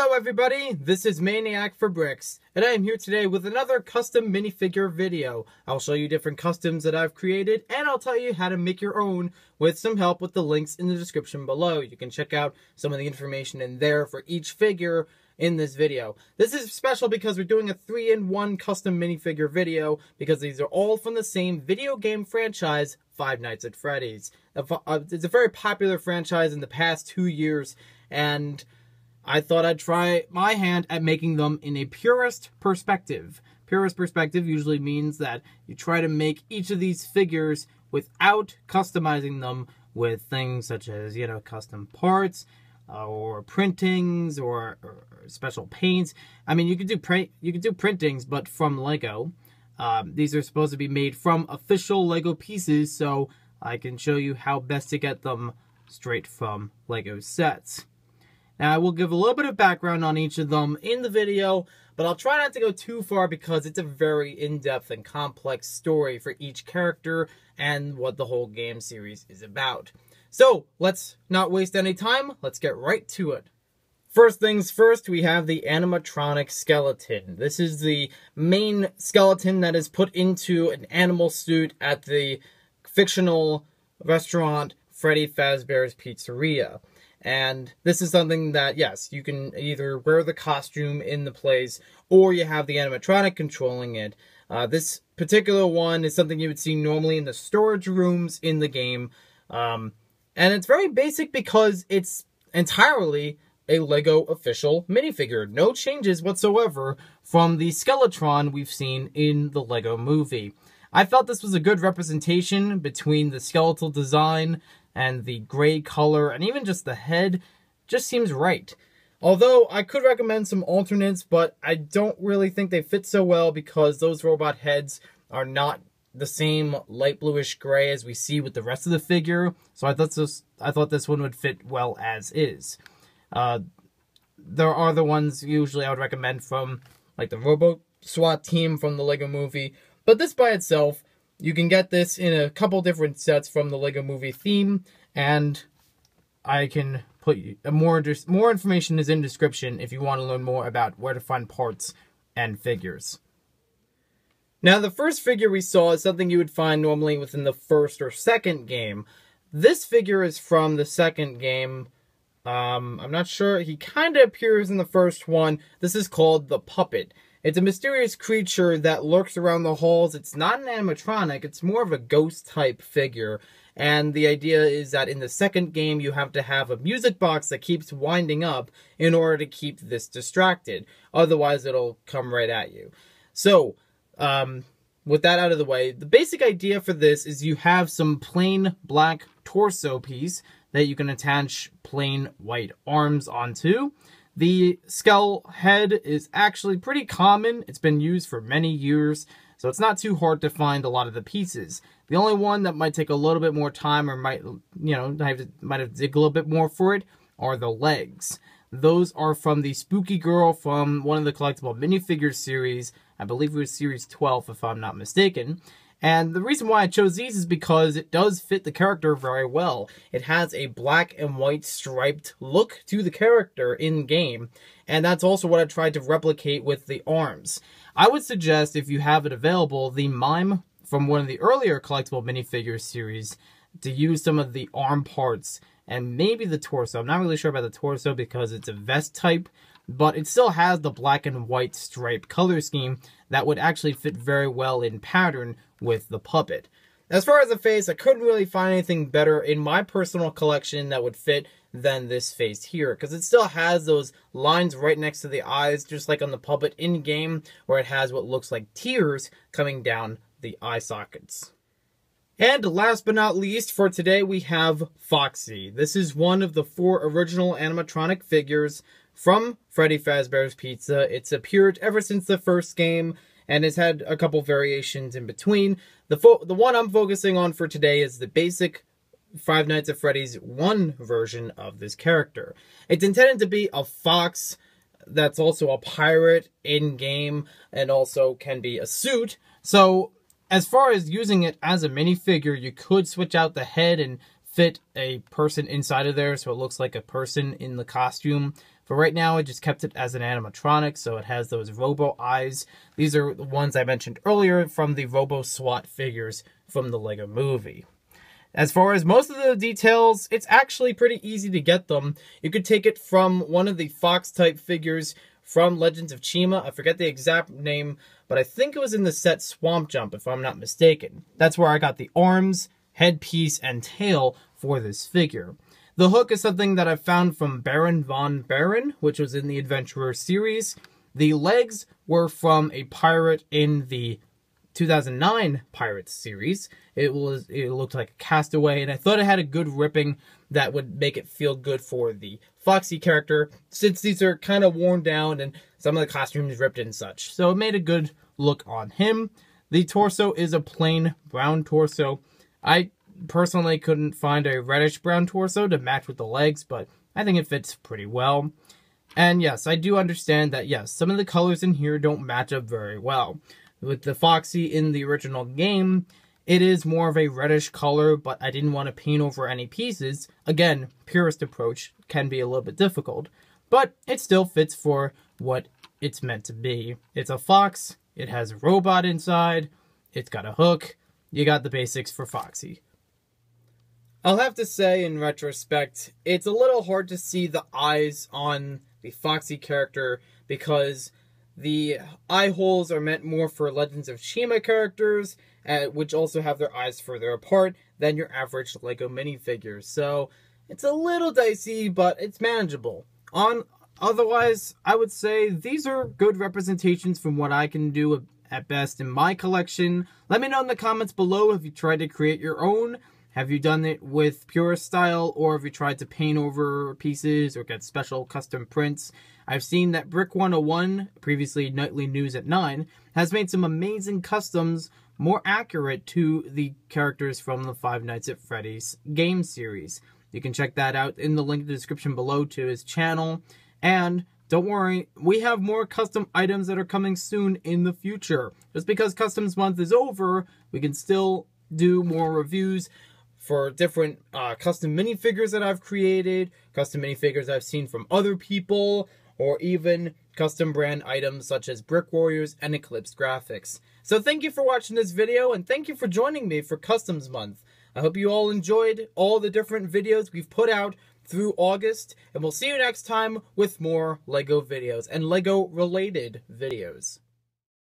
Hello everybody, this is Maniac for Bricks, and I am here today with another custom minifigure video. I'll show you different customs that I've created, and I'll tell you how to make your own with some help with the links in the description below. You can check out some of the information in there for each figure in this video. This is special because we're doing a 3-in-1 custom minifigure video, because these are all from the same video game franchise, Five Nights at Freddy's. It's a very popular franchise in the past 2 years, and I thought I'd try my hand at making them in a purist perspective. Purist perspective usually means that you try to make each of these figures without customizing them with things such as, custom parts, or printings, or special paints. I mean, you could do printings, but from Lego. These are supposed to be made from official Lego pieces, so I can show you how best to get them straight from Lego sets. Now, I will give a little bit of background on each of them in the video, but I'll try not to go too far because it's a very in-depth and complex story for each character and what the whole game series is about. So, let's not waste any time. Let's get right to it. First things first, we have the Anamatronic Skeleton. This is the main skeleton that is put into an animal suit at the fictional restaurant Freddy Fazbear's Pizzeria. And this is something that, yes, you can either wear the costume in the place, or you have the animatronic controlling it. This particular one is something you would see normally in the storage rooms in the game. And it's very basic because it's entirely a Lego official minifigure. No changes whatsoever from the Skeletron we've seen in the Lego movie. I felt this was a good representation between the skeletal design and the gray color, and even just the head just seems right. Although, I could recommend some alternates, but I don't really think they fit so well because those robot heads are not the same light bluish gray as we see with the rest of the figure, so I thought this one would fit well as is. There are the ones usually I would recommend from, like the Robo SWAT team from the Lego movie, but this by itself, you can get this in a couple different sets from the Lego movie theme, and I can put more information is in the description if you want to learn more about where to find parts and figures. Now, the first figure we saw is something you would find normally within the first or second game. This figure is from the second game. I'm not sure. He kind of appears in the first one. This is called the Puppet. It's a mysterious creature that lurks around the halls. It's not an animatronic, it's more of a ghost-type figure. And the idea is that in the second game, you have to have a music box that keeps winding up in order to keep this distracted. Otherwise, it'll come right at you. So, with that out of the way, the basic idea for this is you have some plain black torso piece that you can attach plain white arms onto. The skull head is actually pretty common. It's been used for many years, so it's not too hard to find a lot of the pieces. The only one that might take a little bit more time or might have to dig a little bit more for it are the legs. Those are from the Spooky Girl from one of the collectible minifigures series. I believe it was series 12 if I'm not mistaken. And the reason why I chose these is because it does fit the character very well. It has a black and white striped look to the character in-game, and that's also what I tried to replicate with the arms. I would suggest, if you have it available, the Mime from one of the earlier collectible minifigures series, to use some of the arm parts and maybe the torso. I'm not really sure about the torso because it's a vest type, but it still has the black and white striped color scheme that would actually fit very well in pattern with the puppet. As far as the face, I couldn't really find anything better in my personal collection that would fit than this face here, because it still has those lines right next to the eyes, just like on the puppet in-game, where it has what looks like tears coming down the eye sockets. And last but not least, for today, we have Foxy. This is one of the 4 original animatronic figures from Freddy Fazbear's Pizza. It's appeared ever since the first game, and it's had a couple variations in between. The one I'm focusing on for today is the basic Five Nights at Freddy's 1 version of this character. It's intended to be a fox that's also a pirate in-game, and also can be a suit. So, as far as using it as a minifigure, you could switch out the head and fit a person inside of there so it looks like a person in the costume For right now, I just kept it as an animatronic, so it has those robo eyes. These are the ones I mentioned earlier from the robo SWAT figures from the Lego movie. As far as most of the details, it's actually pretty easy to get them. You could take it from one of the Fox type figures from Legends of Chima. I forget the exact name, but I think it was in the set Swamp Jump, if I'm not mistaken. That's where I got the arms, headpiece, and tail for this figure. The hook is something that I found from Baron von Baron, which was in the Adventurer series. The legs were from a pirate in the 2009 Pirates series. It looked like a castaway, and I thought it had a good ripping that would make it feel good for the Foxy character, since these are kind of worn down and some of the costumes ripped and such. So it made a good look on him. The torso is a plain brown torso. I personally couldn't find a reddish brown torso to match with the legs, but I think it fits pretty well. And yes, I do understand that, yes, some of the colors in here don't match up very well. With the Foxy in the original game, it is more of a reddish color, but I didn't want to paint over any pieces. Again, Purist approach can be a little bit difficult, but it still fits for what it's meant to be. It's a fox, it has a robot inside, it's got a hook, you got the basics for Foxy. I'll have to say, in retrospect, it's a little hard to see the eyes on the Foxy character because the eye holes are meant more for Legends of Chima characters, which also have their eyes further apart than your average Lego minifigures. So it's a little dicey, but it's manageable. Otherwise, I would say these are good representations from what I can do at best in my collection. Let me know in the comments below if you tried to create your own. Have you done it with Purist style, or have you tried to paint over pieces or get special custom prints? I've seen that Brick101, previously Nightly News at 9, has made some amazing customs more accurate to the characters from the Five Nights at Freddy's game series. You can check that out in the link in the description below to his channel. And don't worry, we have more custom items that are coming soon in the future. Just because Customs Month is over, we can still do more reviews for different custom minifigures that I've created, custom minifigures I've seen from other people, or even custom brand items such as Brick Warriors and Eclipse Graphics. So thank you for watching this video, and thank you for joining me for Customs Month. I hope you all enjoyed all the different videos we've put out through August, and we'll see you next time with more LEGO videos and LEGO related videos.